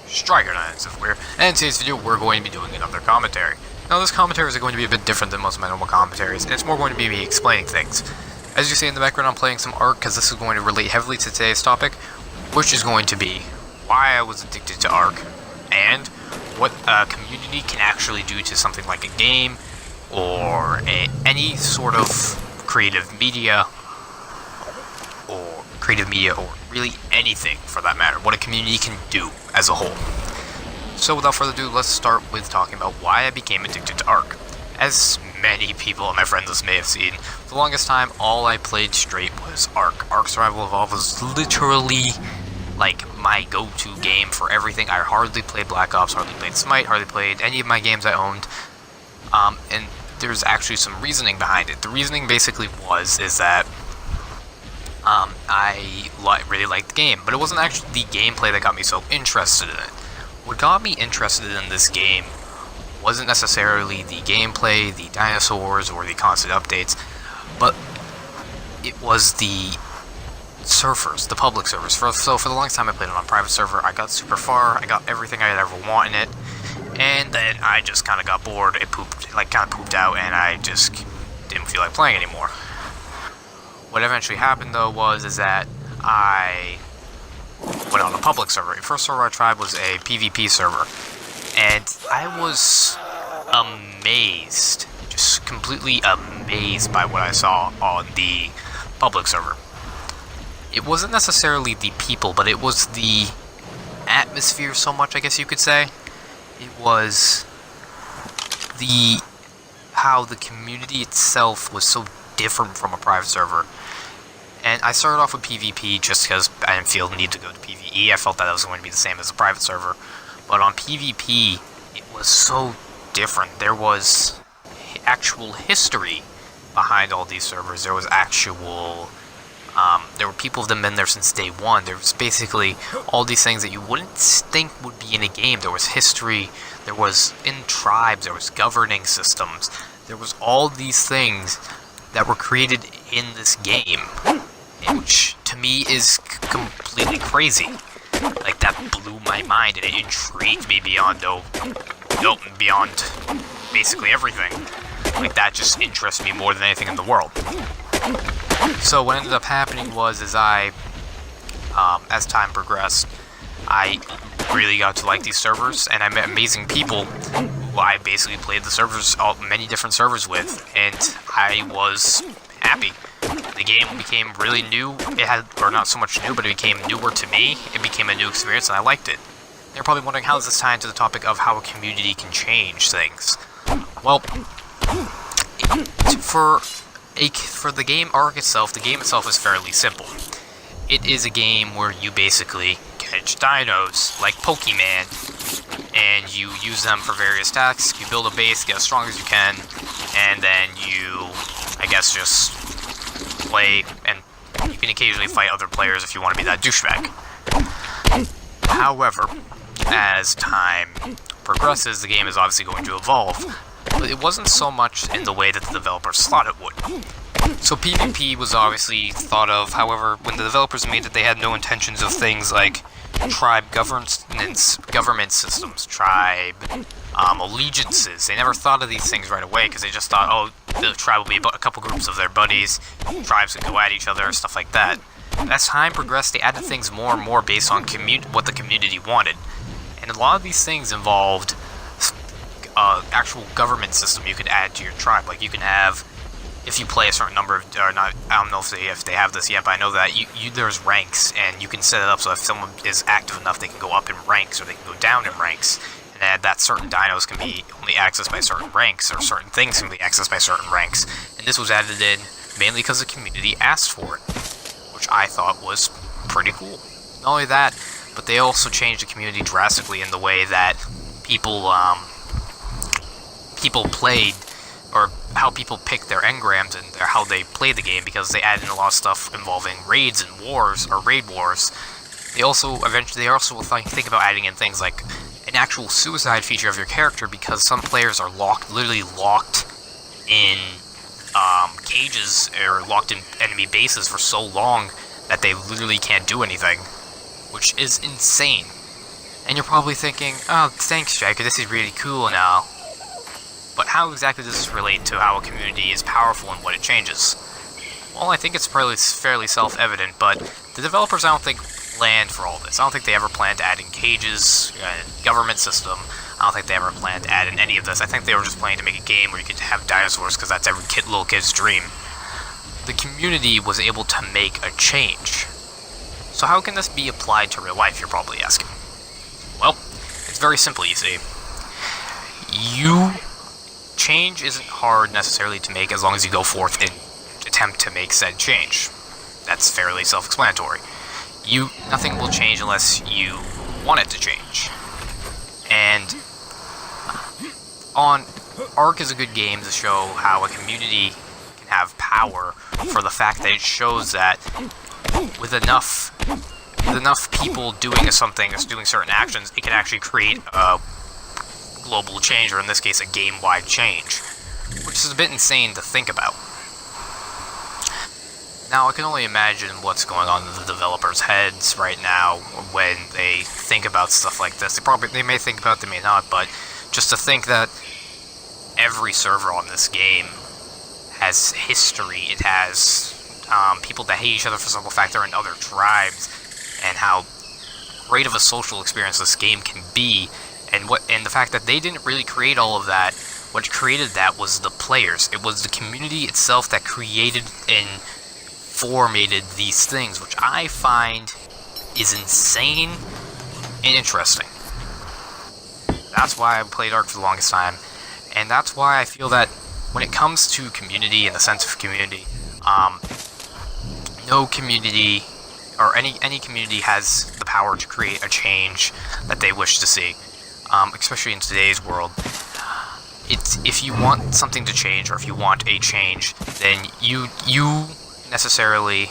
Striker 9 Software, and in today's video we're going to be doing another commentary. Now this commentary is going to be a bit different than most of my normal commentaries, and it's more going to be me explaining things. As you see in the background, I'm playing some ARK because this is going to relate heavily to today's topic, which is going to be why I was addicted to ARK, and what a community can actually do to something like a game, or any sort of creative media, or really anything for that matter, what a community can do as a whole. So without further ado, let's start with talking about why I became addicted to ARK. As many people on my friend list may have seen, for the longest time all I played straight was ARK. ARK Survival Evolved was literally like my go-to game for everything. I hardly played Black Ops, hardly played Smite, hardly played any of my games I owned. And there's actually some reasoning behind it. The reasoning basically is that I really liked the game, but it wasn't actually the gameplay that got me so interested in it. What got me interested in this game wasn't necessarily the gameplay, the dinosaurs, or the constant updates, but it was the servers, the public servers. So for the longest time I played it on a private server. I got super far, I got everything I'd ever want in it, and then I just kind of got bored. It kind of pooped out, and I just didn't feel like playing anymore. What eventually happened though is that I went on a public server. The first server I tried was a PvP server, and I was amazed, just completely amazed by what I saw on the public server. It wasn't necessarily the people, but it was the atmosphere so much, I guess you could say. It was how the community itself was so different from a private server. And I started off with PvP just because I didn't feel the need to go to PvE. I felt that it was going to be the same as a private server. But on PvP, it was so different. There was actual history behind all these servers. There was there were people that have been there since day one. There was basically all these things that you wouldn't think would be in a game. There was history, there was in tribes, there was governing systems. There was all these things that were created in this game, which to me is completely crazy. Like, that blew my mind, and it intrigued me beyond basically everything. Like, that just interests me more than anything in the world. So what ended up happening was I, as time progressed, I really got to like these servers, and I met amazing people who I basically played the servers, many different servers with, and I was happy. The game became really new. Or not so much new, but it became newer to me. It became a new experience, and I liked it. You're probably wondering, how does this tie into the topic of how a community can change things? Well, for the game ARK itself, the game itself is fairly simple. It is a game where you basically catch dinos, like Pokemon, and you use them for various tasks. You build a base, get as strong as you can, and then you, I guess, just play, and you can occasionally fight other players if you want to be that douchebag. However, as time progresses, the game is obviously going to evolve, but it wasn't so much in the way that the developers thought it would. So PvP was obviously thought of. However, when the developers made it, they had no intentions of things like tribe government systems, tribe allegiances. They never thought of these things right away, because they just thought, oh, the tribe will be a couple groups of their buddies, tribes can go at each other, stuff like that. As time progressed, they added things more and more based on what the community wanted. And a lot of these things involved actual government system you could add to your tribe. Like, you can have, if you play a certain number of, or not, I don't know if they have this yet, but I know that there's ranks, and you can set it up so if someone is active enough, they can go up in ranks, or they can go down in ranks, and add that certain dinos can be only accessed by certain ranks, or certain things can be accessed by certain ranks. And this was added in mainly because the community asked for it, which I thought was pretty cool. Not only that, but they also changed the community drastically in the way that people played, or how people picked their engrams and how they played the game, because they added in a lot of stuff involving raids and wars, or raid wars. They also think about adding in things like an actual suicide feature of your character, because some players are literally locked in cages, or locked in enemy bases for so long that they literally can't do anything, which is insane. And you're probably thinking, oh, thanks, Striker, this is really cool and all. But how exactly does this relate to how a community is powerful and what it changes? Well, I think it's probably fairly self-evident, but the developers, I don't think, planned for all this. I don't think they ever planned to add in cages, government system. I don't think they ever planned to add in any of this. I think they were just planning to make a game where you could have dinosaurs, because that's every little kid's dream. The community was able to make a change. So how can this be applied to real life, you're probably asking? Well, it's very simple, you see. Change isn't hard necessarily to make as long as you go forth and attempt to make said change. That's fairly self-explanatory. Nothing will change unless you want it to change. And ARK is a good game to show how a community can have power for the fact that it shows that with enough people doing something, doing certain actions, it can actually create a global change, or in this case, a game-wide change, which is a bit insane to think about. Now, I can only imagine what's going on in the developers' heads right now when they think about stuff like this. They may think about it, they may not, but just to think that every server on this game has history, it has people that hate each other for the simple fact they're in other tribes, and how great of a social experience this game can be, and the fact that they didn't really create all of that. What created that was the players. It was the community itself that created and formated these things, which I find is insane and interesting. That's why I played ARK for the longest time, and that's why I feel that when it comes to community and the sense of community, no community or any community has the power to create a change that they wish to see, especially in today's world. If you want something to change, or if you want a change, then you necessarily,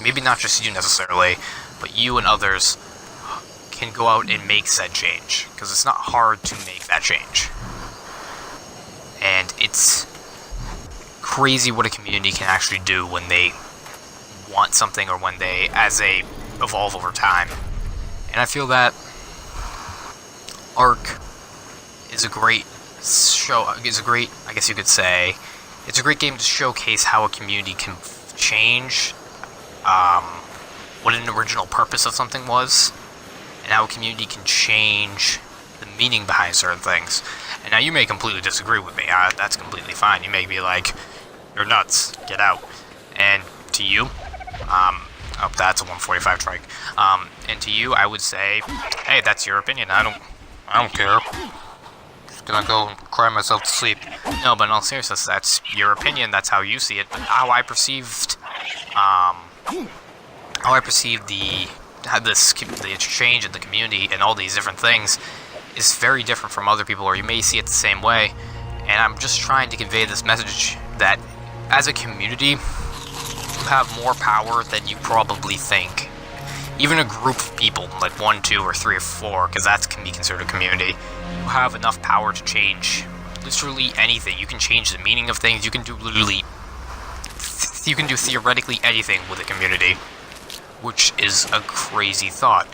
maybe not just you necessarily, but you and others can go out and make said change, because it's not hard to make that change. And it's crazy what a community can actually do when they want something, or when they evolve over time. And I feel that ARK is a great I guess you could say, it's a great game to showcase how a community can change what an original purpose of something was, and how a community can change the meaning behind certain things. And now you may completely disagree with me. That's completely fine. You may be like, you're nuts, get out. And to you, oh, that's a 145 strike. And to you, I would say, hey, that's your opinion. I don't care. Just gonna go cry myself to sleep. No, but in all seriousness, that's your opinion. That's how you see it. But how I perceived the exchange in the community and all these different things is very different from other people, or you may see it the same way. And I'm just trying to convey this message that as a community, you have more power than you probably think. Even a group of people, like 1, 2, or 3, or 4, because that can be considered a community, you have enough power to change literally anything. You can change the meaning of things. You can do theoretically anything with a community, which is a crazy thought.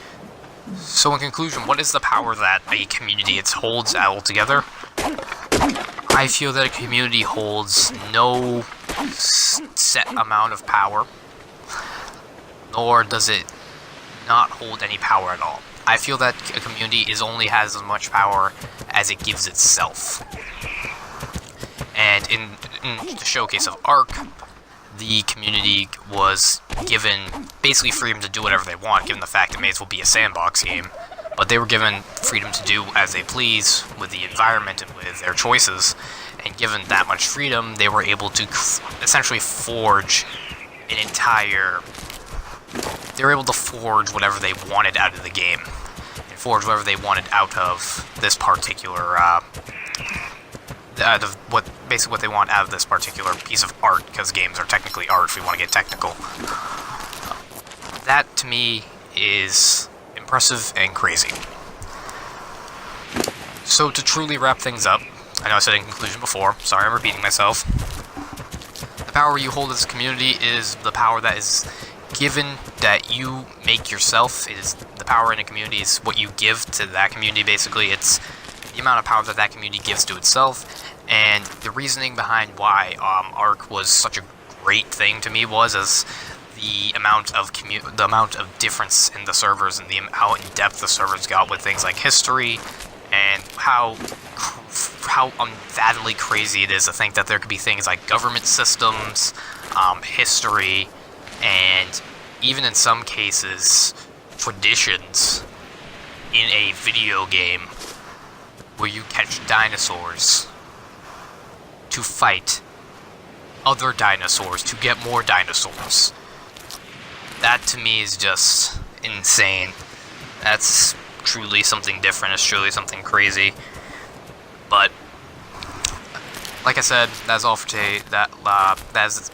So in conclusion, what is the power that a community holds altogether? I feel that a community holds no set amount of power, nor does it not hold any power at all. I feel that a community only has as much power as it gives itself. And in the showcase of ARK, the community was given basically freedom to do whatever they want, given the fact it may as well be a sandbox game. But they were given freedom to do as they please with the environment and with their choices. And given that much freedom, they were able to essentially forge an entire... They were able to forge whatever they wanted out of the game. And forge whatever they wanted out of this particular... basically what they want out of this particular piece of art, because games are technically art if we want to get technical. That, to me, is impressive and crazy. So to truly wrap things up, I know I said in conclusion before, sorry I'm repeating myself, the power you hold as a community is the power that is given that you make yourself. It is the power in a community is what you give to that community, basically. It's the amount of power that that community gives to itself, and the reasoning behind why ARK was such a great thing to me was as the amount of difference in the servers and how in depth the servers got with things like history, and how unfathomably crazy it is to think that there could be things like government systems, history, and even in some cases traditions in a video game where you catch dinosaurs to fight other dinosaurs to get more dinosaurs. That to me is just insane. That's truly something different. It's truly something crazy. But like I said, that's all for today. That's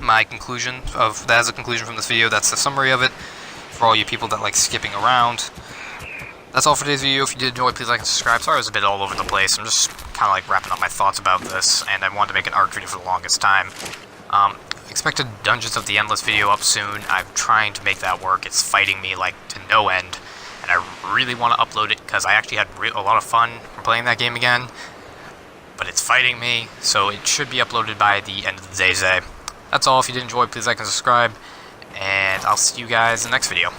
my conclusion of that is a conclusion from this video. That's the summary of it for all you people that like skipping around. That's all for today's video. If you did enjoy, please like and subscribe. Sorry I was a bit all over the place. I'm just kind of like wrapping up my thoughts about this, and I wanted to make an ARK video for the longest time. Expected Dungeons of the Endless video up soon. I'm trying to make that work. It's fighting me like to no end, and I really want to upload it because I actually had a lot of fun playing that game again. But it's fighting me, so it should be uploaded by the end of the day today. That's all. If you did enjoy, please like and subscribe, and I'll see you guys in the next video.